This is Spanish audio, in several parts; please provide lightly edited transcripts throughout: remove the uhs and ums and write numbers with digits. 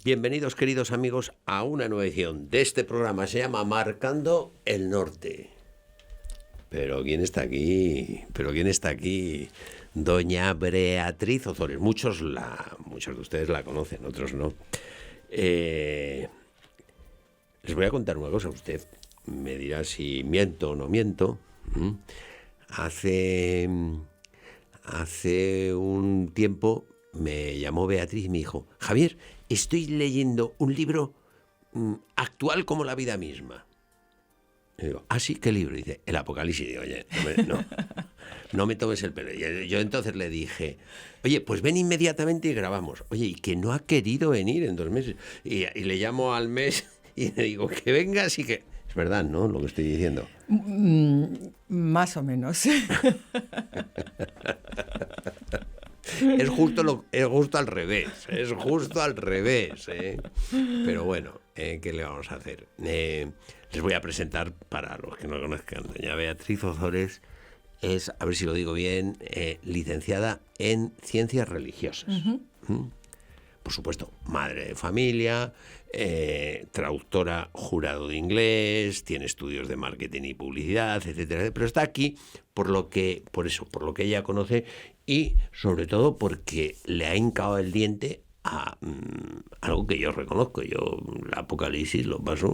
Bienvenidos, queridos amigos, a una nueva edición de este programa. Se llama Marcando el Norte. Pero ¿quién está aquí? Doña Beatriz Ozores. Muchos de ustedes la conocen, otros no. Les voy a contar una cosa. Usted me dirá si miento o no miento. Hace un tiempo me llamó Beatriz y me dijo: Javier, estoy leyendo un libro actual como la vida misma. Y digo: ¿ah, sí? ¿Qué libro? Y dice: El Apocalipsis. Y digo: oye, no me tomes el pelo. Y yo entonces le dije: oye, pues ven inmediatamente y grabamos. Oye, y que no ha querido venir en 2 meses. Y le llamo al mes y le digo: que vengas y que... Es verdad, ¿no?, lo que estoy diciendo. Más o menos. Es justo al revés. Pero bueno, ¿qué le vamos a hacer? Les voy a presentar, para los que no conozcan, doña Beatriz Ozores es, a ver si lo digo bien, licenciada en Ciencias Religiosas. Por supuesto, madre de familia, traductora jurado de inglés, tiene estudios de marketing y publicidad, etcétera. Pero está aquí por lo que ella conoce y sobre todo porque le ha hincado el diente a algo que yo reconozco. Yo el Apocalipsis lo paso,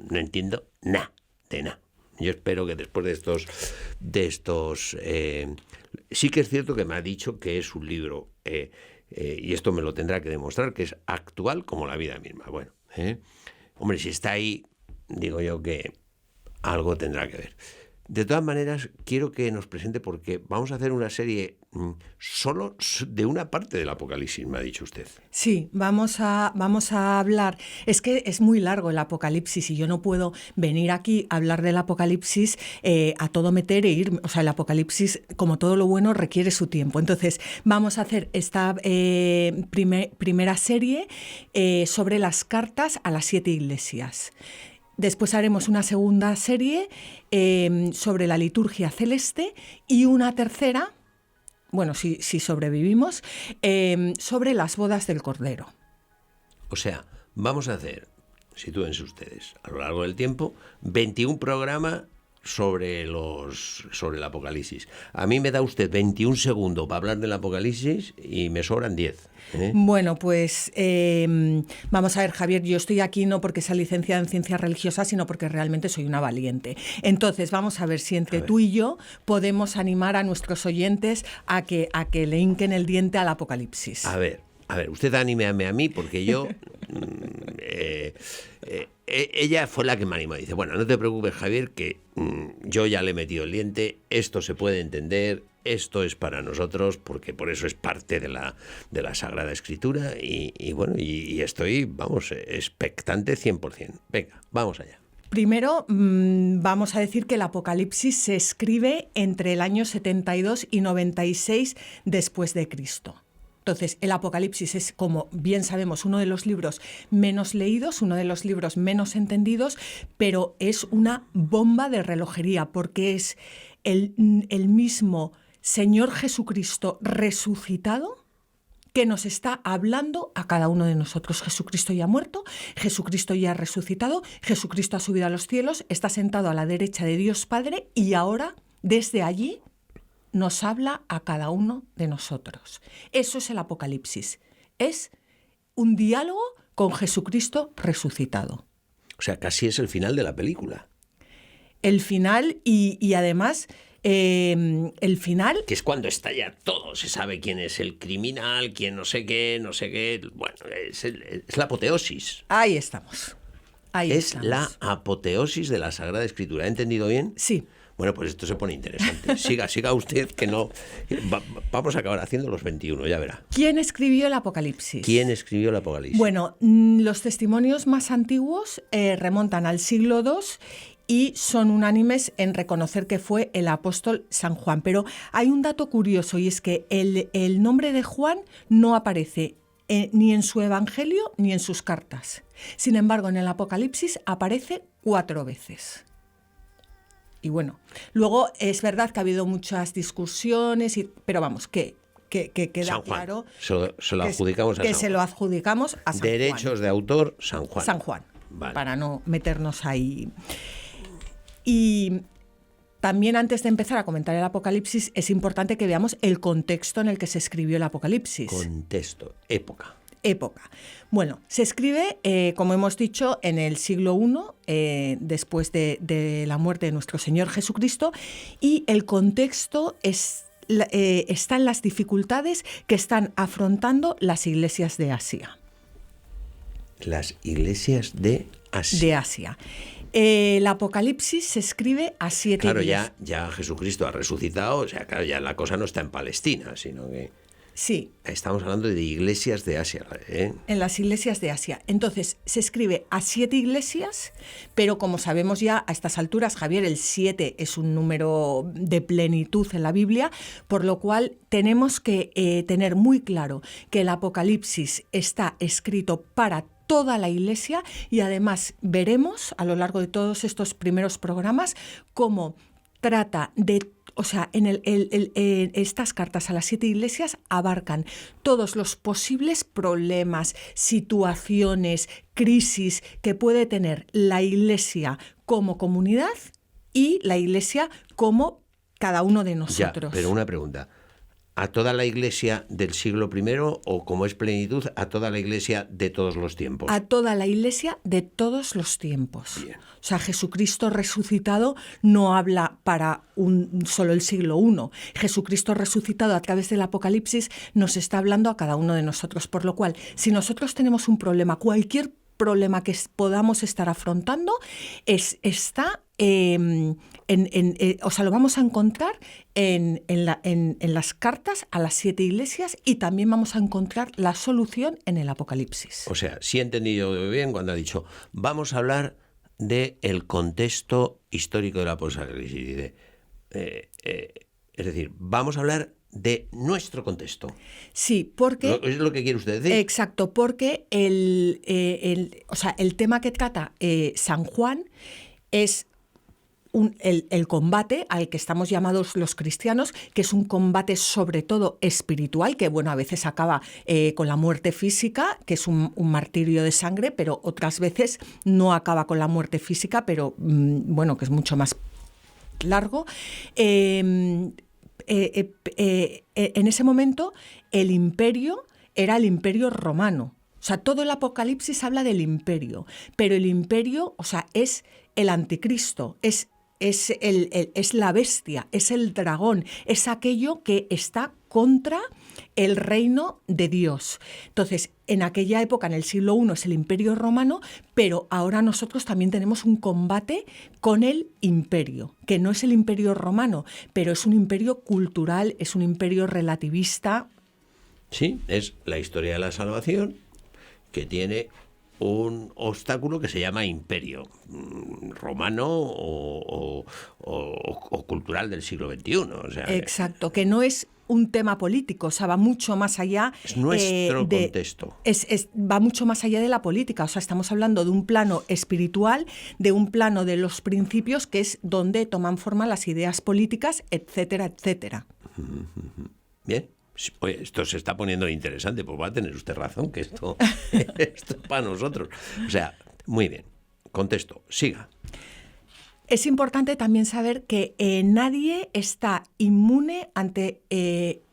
no entiendo nada de nada. Yo espero que después de estos sí que es cierto que me ha dicho que es un libro, y esto me lo tendrá que demostrar, que es actual como la vida misma. Bueno, hombre, si está ahí, digo yo que algo tendrá que ver. De todas maneras, quiero que nos presente, porque vamos a hacer una serie solo de una parte del Apocalipsis, me ha dicho usted. Sí, vamos a hablar. Es que es muy largo el Apocalipsis y yo no puedo venir aquí a hablar del Apocalipsis a todo meter e ir. O sea, el Apocalipsis, como todo lo bueno, requiere su tiempo. Entonces, vamos a hacer esta primera serie sobre las cartas a las 7 iglesias. Después haremos una segunda serie sobre la liturgia celeste y una tercera, bueno, si sobrevivimos, sobre las bodas del Cordero. O sea, vamos a hacer, sitúense ustedes, a lo largo del tiempo, 21 programas sobre el Apocalipsis. A mí me da usted 21 segundos para hablar del Apocalipsis y me sobran 10. Bueno, pues vamos a ver, Javier, yo estoy aquí no porque sea licenciada en Ciencias Religiosas, sino porque realmente soy una valiente. Entonces, vamos a ver si entre tú y yo podemos animar a nuestros oyentes a que le hinquen el diente al Apocalipsis. A ver, usted anímeme a mí, porque yo... ella fue la que me animó. Dice: bueno, no te preocupes, Javier, que yo ya le he metido el diente, esto se puede entender, esto es para nosotros, porque por eso es parte de la Sagrada Escritura, y bueno, y estoy, vamos, expectante 100%. Venga, vamos allá. Primero, vamos a decir que el Apocalipsis se escribe entre el año 72 y 96 después de Cristo. Entonces, el Apocalipsis es, como bien sabemos, uno de los libros menos leídos, uno de los libros menos entendidos, pero es una bomba de relojería, porque es el mismo Señor Jesucristo resucitado que nos está hablando a cada uno de nosotros. Jesucristo ya ha muerto, Jesucristo ya ha resucitado, Jesucristo ha subido a los cielos, está sentado a la derecha de Dios Padre y ahora, desde allí, nos habla a cada uno de nosotros. Eso es el Apocalipsis. Es un diálogo con Jesucristo resucitado. O sea, casi es el final de la película. El final y además... el final... Que es cuando estalla todo, se sabe quién es el criminal, quién no sé qué. Bueno, es la apoteosis. Ahí estamos. Es la apoteosis de la Sagrada Escritura. ¿He entendido bien? Sí. Bueno, pues esto se pone interesante. Siga usted, que no... Vamos a acabar haciendo los 21, ya verá. ¿Quién escribió el Apocalipsis? ¿Quién escribió el Apocalipsis? Bueno, los testimonios más antiguos remontan al siglo II y son unánimes en reconocer que fue el apóstol San Juan. Pero hay un dato curioso, y es que el nombre de Juan no aparece ni en su evangelio ni en sus cartas. Sin embargo, en el Apocalipsis aparece 4 veces. Y bueno, luego es verdad que ha habido muchas discusiones, pero vamos, que que queda San Juan. claro Se lo adjudicamos a que San se Juan. lo adjudicamos a San Derechos Juan. de autor, San Juan. San Juan, Vale. para no meternos ahí. Y también antes de empezar a comentar el Apocalipsis es importante que veamos el contexto en el que se escribió el Apocalipsis. Contexto, época. Época. Bueno, se escribe, como hemos dicho, en el siglo I, después de la muerte de nuestro Señor Jesucristo, y el contexto está en las dificultades que están afrontando las iglesias de Asia. Las iglesias de Asia. De Asia. El Apocalipsis se escribe a 7 Claro, iglesias. ya Jesucristo ha resucitado, o sea, claro, ya la cosa no está en Palestina, sino que Sí, estamos hablando de iglesias de Asia, ¿eh? en las iglesias de Asia. Entonces, se escribe a 7 iglesias, pero como sabemos ya a estas alturas, Javier, el 7 es un número de plenitud en la Biblia, por lo cual tenemos que tener muy claro que el Apocalipsis está escrito para toda la Iglesia y además veremos a lo largo de todos estos primeros programas cómo trata de... O sea, estas cartas a las 7 iglesias abarcan todos los posibles problemas, situaciones, crisis que puede tener la Iglesia como comunidad y la Iglesia como cada uno de nosotros. Ya, pero una pregunta. ¿A toda la iglesia del siglo I o, como es plenitud, a toda la iglesia de todos los tiempos? A toda la Iglesia de todos los tiempos. Bien. O sea, Jesucristo resucitado no habla para solo el siglo I. Jesucristo resucitado a través del Apocalipsis nos está hablando a cada uno de nosotros. Por lo cual, si nosotros tenemos un problema, cualquier problema que podamos estar afrontando está... o sea, lo vamos a encontrar en las cartas a las 7 iglesias y también vamos a encontrar la solución en el Apocalipsis. O sea, sí he entendido bien cuando ha dicho, vamos a hablar del contexto histórico del Apocalipsis. Es decir, vamos a hablar de nuestro contexto. Sí, porque... ¿Es lo que quiere usted decir? Exacto, porque o sea, el tema que trata San Juan es el combate al que estamos llamados los cristianos, que es un combate sobre todo espiritual, que bueno, a veces acaba con la muerte física, que es un martirio de sangre, pero otras veces no acaba con la muerte física, pero bueno, que es mucho más largo. En ese momento el imperio era el imperio romano. O sea, todo el Apocalipsis habla del imperio, pero el imperio, o sea, es el anticristo, es la bestia, es el dragón, es aquello que está contra el reino de Dios. Entonces, en aquella época, en el siglo I, es el imperio romano, pero ahora nosotros también tenemos un combate con el imperio, que no es el imperio romano, pero es un imperio cultural, es un imperio relativista. Sí, es la historia de la salvación que tiene un obstáculo que se llama imperio romano o cultural del siglo XXI. O sea, exacto, que no es un tema político, o sea, va mucho más allá. Es nuestro contexto. Va mucho más allá de la política, o sea, estamos hablando de un plano espiritual, de un plano de los principios, que es donde toman forma las ideas políticas, etcétera, etcétera. Bien. Oye, esto se está poniendo interesante, pues va a tener usted razón, que esto es para nosotros. O sea, muy bien. Contexto, siga. Es importante también saber que nadie está inmune ante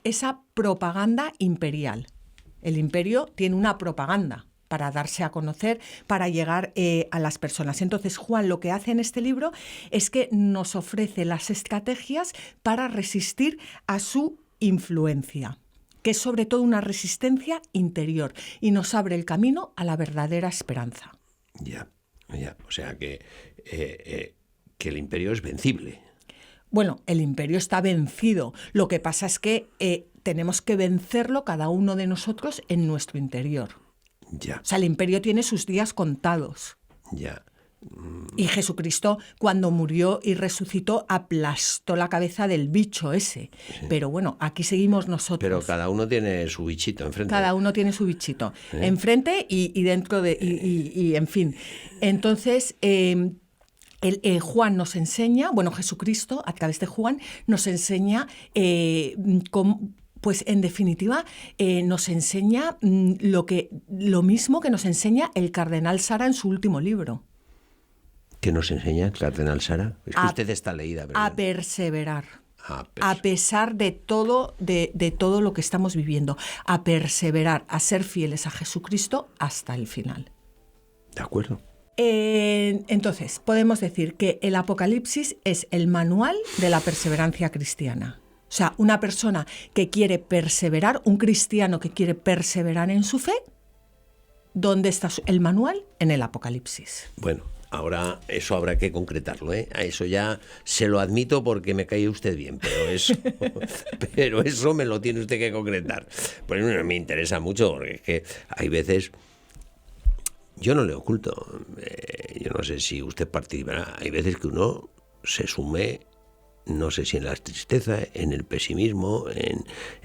esa propaganda imperial. El imperio tiene una propaganda para darse a conocer, para llegar a las personas. Entonces, Juan lo que hace en este libro es que nos ofrece las estrategias para resistir a su influencia, que es sobre todo una resistencia interior y nos abre el camino a la verdadera esperanza. Ya. O sea que el imperio es vencible. Bueno, el imperio está vencido. Lo que pasa es que tenemos que vencerlo cada uno de nosotros en nuestro interior. Ya. O sea, el imperio tiene sus días contados. Ya. Y Jesucristo, cuando murió y resucitó, aplastó la cabeza del bicho ese. Sí. Pero bueno, aquí seguimos nosotros. Pero cada uno tiene su bichito enfrente. Cada uno tiene su bichito enfrente y dentro de... Y en fin. Entonces... Juan nos enseña, bueno, Jesucristo, a través de Juan, nos enseña Pues en definitiva nos enseña lo mismo que nos enseña el cardenal Sara en su último libro. ¿Qué nos enseña el cardenal Sara? Es que usted está leída, ¿verdad? A perseverar. A pesar de todo lo que estamos viviendo, a perseverar, a ser fieles a Jesucristo hasta el final. De acuerdo. Entonces, podemos decir que el Apocalipsis es el manual de la perseverancia cristiana. O sea, una persona que quiere perseverar, un cristiano que quiere perseverar en su fe, ¿dónde está el manual? En el Apocalipsis. Bueno, ahora eso habrá que concretarlo, ¿eh? A eso ya se lo admito porque me cae usted bien, pero eso me lo tiene usted que concretar. Pues me interesa mucho porque es que hay veces... Yo no le oculto, yo no sé si usted participará, hay veces que uno se sume, no sé si en la tristeza, en el pesimismo,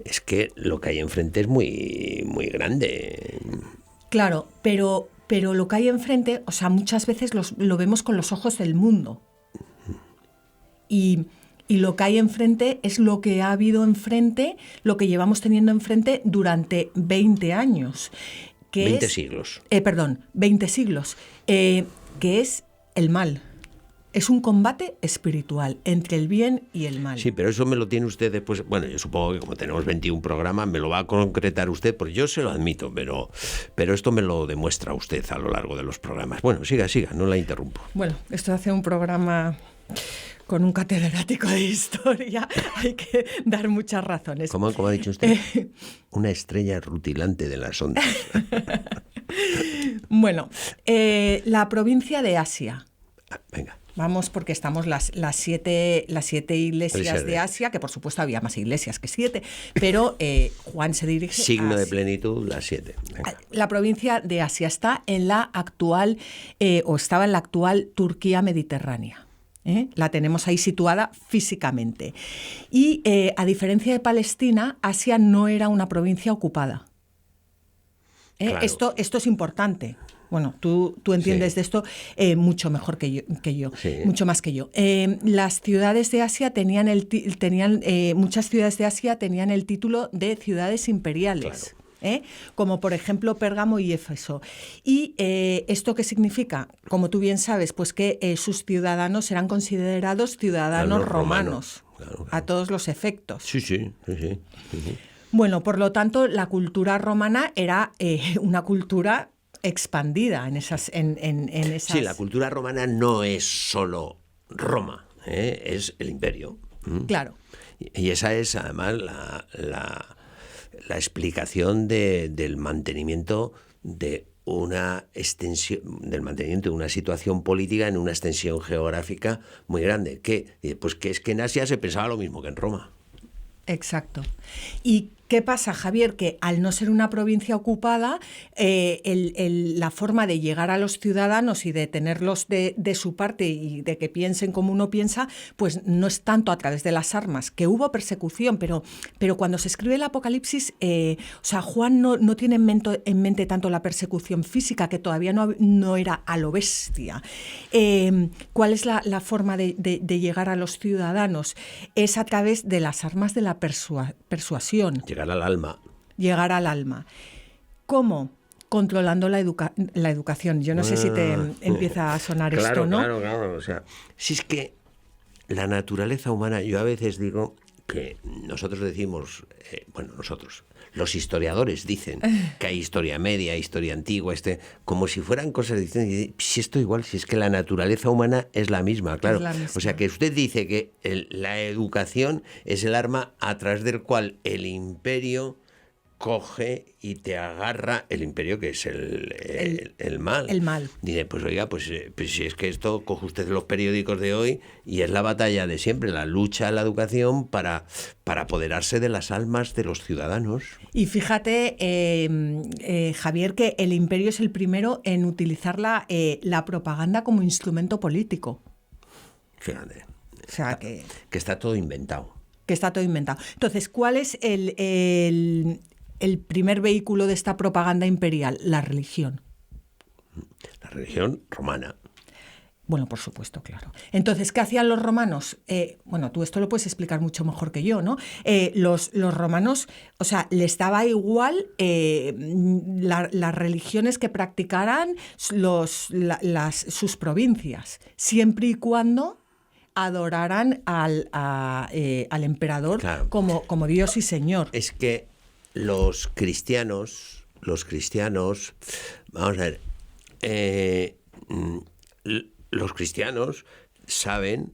es que lo que hay enfrente es muy, muy grande. Claro, pero lo que hay enfrente, o sea, muchas veces lo vemos con los ojos del mundo. Y lo que hay enfrente es lo que ha habido enfrente, lo que llevamos teniendo enfrente durante 20 años. 20 siglos. 20 siglos, que es el mal. Es un combate espiritual entre el bien y el mal. Sí, pero eso me lo tiene usted después. Bueno, yo supongo que como tenemos 21 programas, me lo va a concretar usted, porque yo se lo admito, pero esto me lo demuestra usted a lo largo de los programas. Bueno, siga, no la interrumpo. Bueno, esto hace un programa... Con un catedrático de historia hay que dar muchas razones. ¿Cómo ha dicho usted? Una estrella rutilante de las ondas. Bueno, la provincia de Asia. Venga. Vamos, porque estamos las siete iglesias de Asia, que por supuesto había más iglesias que 7, pero Juan se dirige Signo a de plenitud, las 7. La provincia de Asia está en la actual, estaba en la actual Turquía mediterránea. La tenemos ahí situada físicamente. Y a diferencia de Palestina, Asia no era una provincia ocupada. Claro. Esto es importante. Bueno, tú entiendes de esto mucho mejor que yo, sí. Mucho más que yo. Las ciudades de Asia muchas ciudades de Asia tenían el título de ciudades imperiales. Claro. Como por ejemplo Pérgamo y Éfeso. ¿Y esto qué significa? Como tú bien sabes, pues que sus ciudadanos eran considerados ciudadanos romanos. Claro. A todos los efectos. Sí. Bueno, por lo tanto, la cultura romana era una cultura expandida en esas... Sí, la cultura romana no es solo Roma, es el imperio. Claro. Y esa es además la explicación del mantenimiento de una extensión, del mantenimiento de una situación política en una extensión geográfica muy grande. Pues que es que en Asia se pensaba lo mismo que en Roma. Exacto. ¿Y qué pasa, Javier? Que al no ser una provincia ocupada, la forma de llegar a los ciudadanos y de tenerlos de su parte y de que piensen como uno piensa, pues no es tanto a través de las armas, que hubo persecución, pero cuando se escribe el Apocalipsis, o sea, Juan no tiene en mente tanto la persecución física, que todavía no era a lo bestia. ¿Cuál es la forma de llegar a los ciudadanos? Es a través de las armas de la persuasión. Llegar al alma. Llegar al alma. ¿Cómo? Controlando la educación. Yo no sé si te empieza a sonar esto, ¿no? Claro. O sea, si es que la naturaleza humana, yo a veces digo que nosotros decimos, los historiadores dicen que hay historia media, historia antigua, como si fueran cosas distintas. Si esto igual, si es que la naturaleza humana es la misma, claro. La misma. O sea, que usted dice que la educación es el arma a través del cual el imperio coge y te agarra, el imperio que es el mal. El mal. Dice, pues oiga, pues si es que esto coge usted los periódicos de hoy y es la batalla de siempre, la lucha a la educación para apoderarse de las almas de los ciudadanos. Y fíjate, Javier, que el imperio es el primero en utilizar la propaganda como instrumento político. Fíjate. O sea, que está todo inventado. Que está todo inventado. Entonces, ¿cuál es el primer vehículo de esta propaganda imperial? La religión. La religión romana. Bueno, por supuesto, claro. Entonces, ¿qué hacían los romanos? Bueno, tú esto lo puedes explicar mucho mejor que yo, ¿no? Los romanos, o sea, les daba igual las religiones que practicaran sus provincias, siempre y cuando adoraran al emperador, claro, como Dios y Señor. Es que los cristianos, vamos a ver, los cristianos saben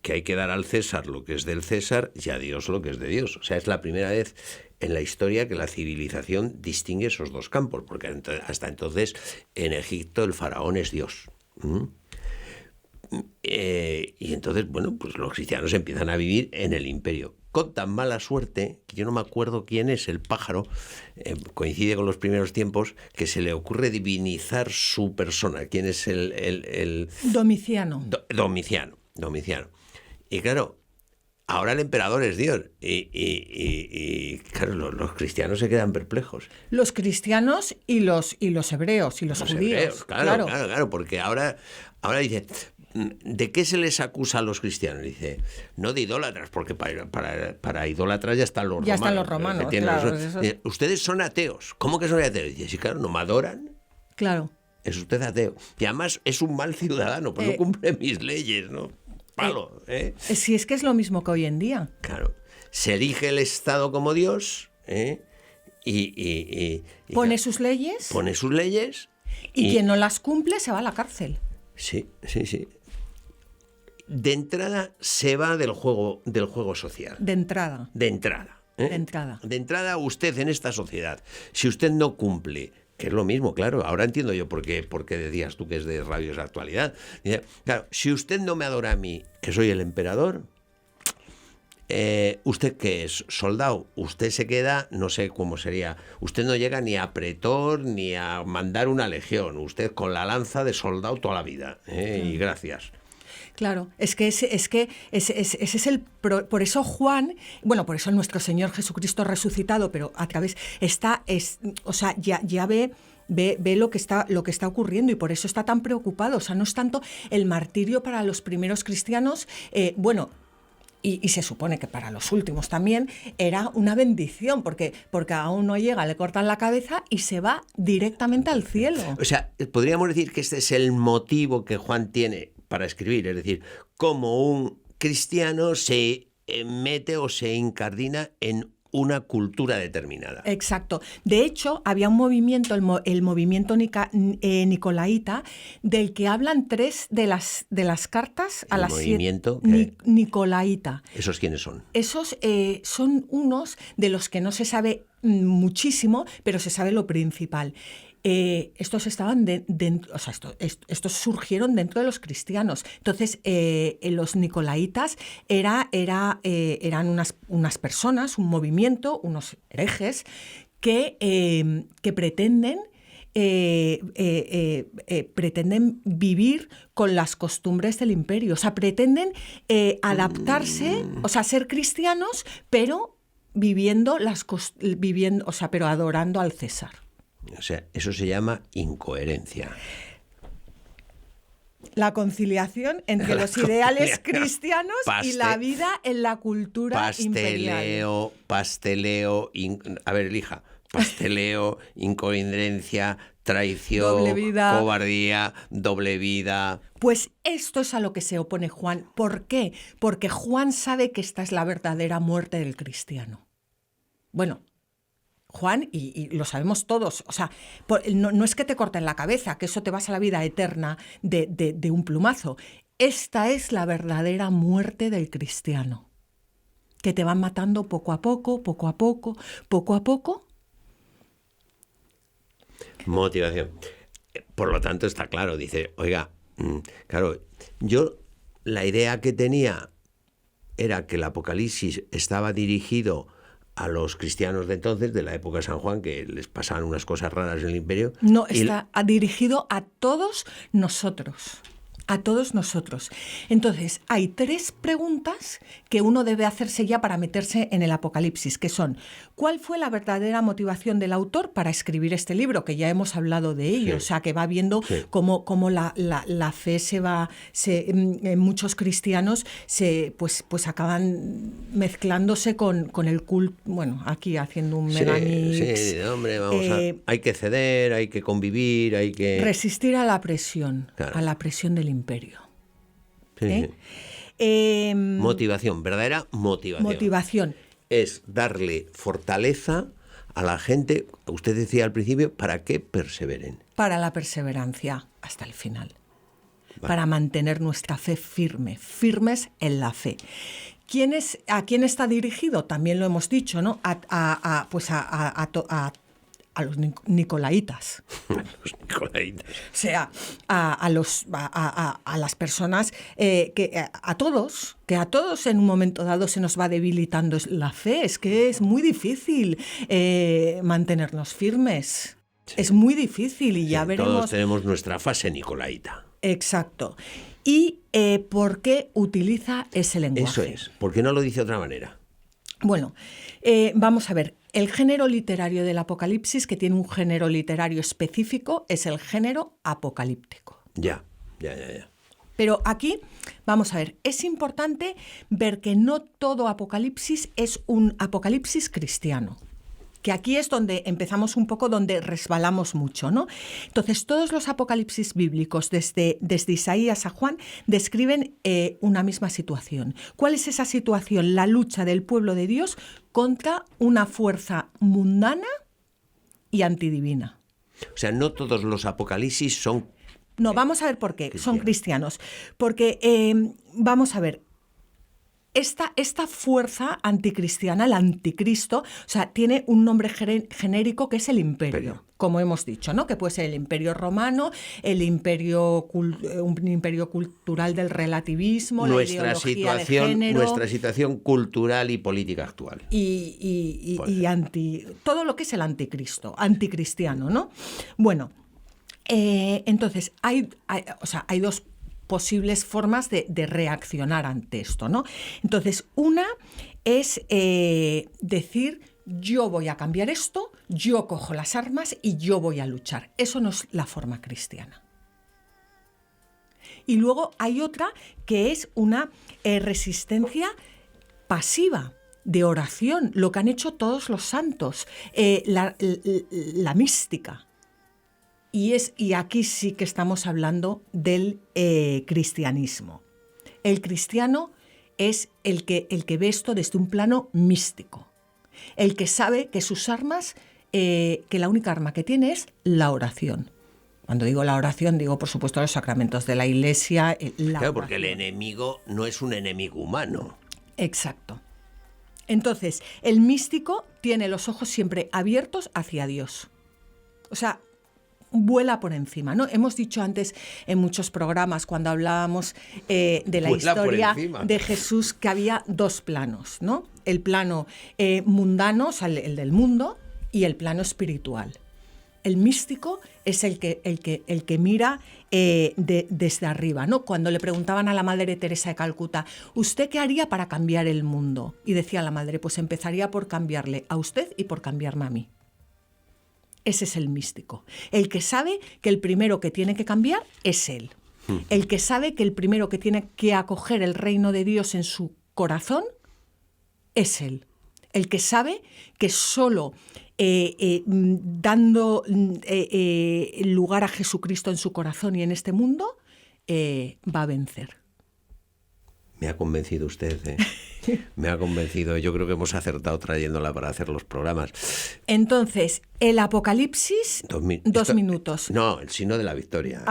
que hay que dar al César lo que es del César y a Dios lo que es de Dios. O sea, es la primera vez en la historia que la civilización distingue esos dos campos, porque hasta entonces en Egipto el faraón es Dios. Y entonces, bueno, pues los cristianos empiezan a vivir en el imperio. Con tan mala suerte, que yo no me acuerdo quién es el pájaro, coincide con los primeros tiempos, que se le ocurre divinizar su persona. ¿Quién es el Domiciano. Domiciano. Y claro, ahora el emperador es Dios. Y claro, los cristianos se quedan perplejos. Los cristianos y los hebreos y los judíos. Hebreos, claro, porque ahora dice... ¿De qué se les acusa a los cristianos? Dice, no de idólatras, porque para idólatras ya están los romanos. Ya están los romanos, claro. Dice, ustedes son ateos. ¿Cómo que son ateos? Dice, sí, claro, no me adoran. Claro. Es usted ateo. Y además es un mal ciudadano, pues no cumple mis leyes, ¿no? Palo, ¿eh? Si es que es lo mismo que hoy en día. Claro. Se erige el Estado como Dios, y pone sus leyes. Pone sus leyes. Y quien no las cumple se va a la cárcel. Sí. De entrada se va del juego social. De entrada. De entrada, usted en esta sociedad, si usted no cumple, que es lo mismo, claro, ahora entiendo yo por qué decías tú que es de Radios Actualidad. Claro, si usted no me adora a mí, que soy el emperador, ¿usted qué es? ¿Soldado? Usted se queda, no sé cómo sería, usted no llega ni a pretor ni a mandar una legión, usted con la lanza de soldado toda la vida, y gracias. Claro, ese es el... Por eso Juan, bueno, por eso nuestro Señor Jesucristo resucitado, pero a través ya ve lo que está ocurriendo y por eso está tan preocupado. O sea, no es tanto el martirio para los primeros cristianos, y se supone que para los últimos también era una bendición, porque a uno llega, le cortan la cabeza y se va directamente al cielo. O sea, podríamos decir que este es el motivo que Juan tiene para escribir, es decir, cómo un cristiano se mete o se incardina en una cultura determinada. Exacto. De hecho, había un movimiento, el movimiento nicolaíta, del que hablan 3 de las cartas a las 7. ¿Movimiento? Nicolaíta. ¿Esos quiénes son? Esos son unos de los que no se sabe muchísimo, pero se sabe lo principal. Estos estaban estos surgieron dentro de los cristianos. Entonces, los nicolaítas eran unas personas, un movimiento, unos herejes que pretenden vivir con las costumbres del imperio. O sea, pretenden adaptarse, o sea, ser cristianos, pero pero adorando al César. O sea, eso se llama incoherencia. La conciliación entre los ideales cristianos y la vida en la cultura imperial. Pasteleo, a ver, elija. Pasteleo, incoherencia, traición, cobardía, doble vida. Pues esto es a lo que se opone Juan. ¿Por qué? Porque Juan sabe que esta es la verdadera muerte del cristiano. Bueno, Juan, y lo sabemos todos, o sea, no es que te corten la cabeza, que eso te vas a la vida eterna de un plumazo. Esta es la verdadera muerte del cristiano, que te van matando poco a poco. Motivación. Por lo tanto, está claro, dice, oiga, claro, yo la idea que tenía era que el Apocalipsis estaba dirigido a los cristianos de entonces, de la época de San Juan, que les pasaban unas cosas raras en el imperio. No, está dirigido a todos nosotros. A todos nosotros. Entonces, hay 3 preguntas que uno debe hacerse ya para meterse en el Apocalipsis, que son: ¿cuál fue la verdadera motivación del autor para escribir este libro? Que ya hemos hablado de ello, Sí. o sea, que va viendo Sí. cómo la fe muchos cristianos pues acaban mezclándose con el culto, bueno, aquí haciendo un megamix. Sí, hombre, hay que ceder, hay que convivir, hay que... Resistir a la presión, Claro. a la presión del imperio. Sí, ¿eh? sí. Motivación, verdadera motivación. Motivación. Es darle fortaleza a la gente, usted decía al principio, para que perseveren. Para la perseverancia hasta el final. Vale. Para mantener nuestra fe firmes en la fe. ¿A quién está dirigido? También lo hemos dicho, ¿no? A los nicolaitas. Los nicolaitas. O sea, a las personas, a todos en un momento dado se nos va debilitando la fe. Es que es muy difícil mantenernos firmes. Sí. Es muy difícil y ya veremos. Todos tenemos nuestra fase nicolaita. Exacto. ¿Y por qué utiliza ese lenguaje? Eso es. ¿Por qué no lo dice de otra manera? Bueno, vamos a ver. El género literario del Apocalipsis, que tiene un género literario específico, es el género apocalíptico. Ya. Pero aquí, vamos a ver, es importante ver que no todo Apocalipsis es un Apocalipsis cristiano. Que aquí es donde empezamos un poco, donde resbalamos mucho, ¿no? Entonces, todos los apocalipsis bíblicos, desde Isaías a Juan, describen una misma situación. ¿Cuál es esa situación? La lucha del pueblo de Dios contra una fuerza mundana y antidivina. O sea, no todos los apocalipsis son... No, vamos a ver por qué son cristianos. Porque, vamos a ver, esta fuerza anticristiana, el anticristo, o sea, tiene un nombre genérico que es el imperio, como hemos dicho, ¿no? Que puede ser el imperio romano, un imperio cultural del relativismo, la ideología de género. Nuestra situación cultural y política actual. Y todo lo que es el anticristiano, ¿no? Bueno, entonces hay 2 posibles formas de reaccionar ante esto, ¿no? Entonces, una es decir: yo voy a cambiar esto, yo cojo las armas y yo voy a luchar. Eso no es la forma cristiana. Y luego hay otra que es una resistencia pasiva, de oración, lo que han hecho todos los santos, la mística. Y aquí sí que estamos hablando del cristianismo. El cristiano es el que ve esto desde un plano místico. El que sabe que sus armas, que la única arma que tiene es la oración. Cuando digo la oración, digo por supuesto los sacramentos de la Iglesia. Claro, porque el enemigo no es un enemigo humano. Exacto. Entonces, el místico tiene los ojos siempre abiertos hacia Dios. O sea, vuela por encima, ¿no? Hemos dicho antes en muchos programas, cuando hablábamos de la historia de Jesús, que había 2 planos, ¿no? El plano mundano, o sea, el del mundo, y el plano espiritual. El místico es el que mira desde arriba, ¿no? Cuando le preguntaban a la Madre Teresa de Calcuta, ¿usted qué haría para cambiar el mundo? Y decía la Madre, pues empezaría por cambiarle a usted y por cambiarme a mí. Ese es el místico. El que sabe que el primero que tiene que cambiar es él. El que sabe que el primero que tiene que acoger el reino de Dios en su corazón es él. El que sabe que solo dando lugar a Jesucristo en su corazón y en este mundo va a vencer. Me ha convencido usted, ¿eh? Me ha convencido. Yo creo que hemos acertado trayéndola para hacer los programas. Entonces, el Apocalipsis, 2 minutos. No, el signo de la victoria.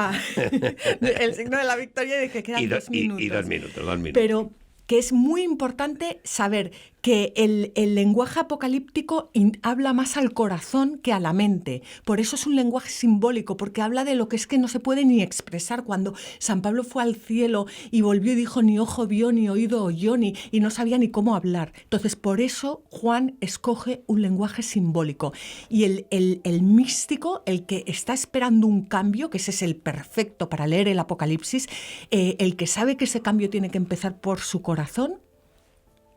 El signo de la victoria de que quedan 2 minutos. Y 2 minutos. Pero que es muy importante saber que el lenguaje apocalíptico habla más al corazón que a la mente. Por eso es un lenguaje simbólico, porque habla de lo que es que no se puede ni expresar. Cuando San Pablo fue al cielo y volvió y dijo, ni ojo vio, ni oído oyó, y no sabía ni cómo hablar. Entonces, por eso Juan escoge un lenguaje simbólico. Y el místico, el que está esperando un cambio, que ese es el perfecto para leer el Apocalipsis, el que sabe que ese cambio tiene que empezar por su corazón,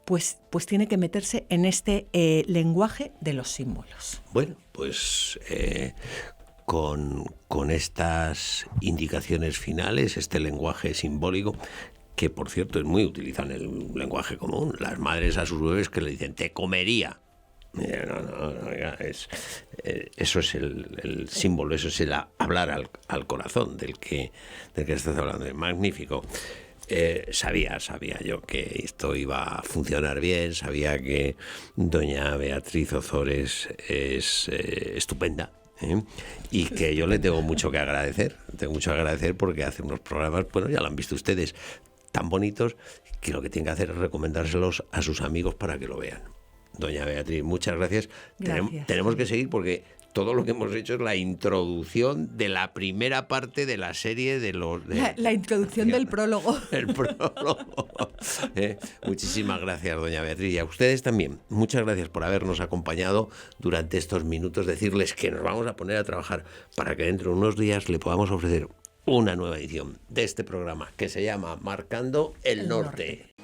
pues tiene que meterse en este lenguaje de los símbolos. Bueno, pues con estas indicaciones finales, este lenguaje simbólico, que por cierto es muy utilizado en el lenguaje común, las madres a sus bebés que le dicen, te comería. Eso es el símbolo, eso es el hablar al corazón del que estás hablando. Es magnífico. Sabía yo que esto iba a funcionar bien, sabía que doña Beatriz Ozores es estupenda, y que yo le tengo mucho que agradecer. Porque hace unos programas, bueno, ya lo han visto ustedes, tan bonitos, que lo que tienen que hacer es recomendárselos a sus amigos para que lo vean. Doña Beatriz, muchas gracias. Tenemos que seguir porque todo lo que hemos hecho es la introducción de la primera parte de la serie de los... La introducción del prólogo. El prólogo. Muchísimas gracias, doña Beatriz. Y a ustedes también. Muchas gracias por habernos acompañado durante estos minutos. Decirles que nos vamos a poner a trabajar para que dentro de unos días le podamos ofrecer una nueva edición de este programa que se llama Marcando el Norte.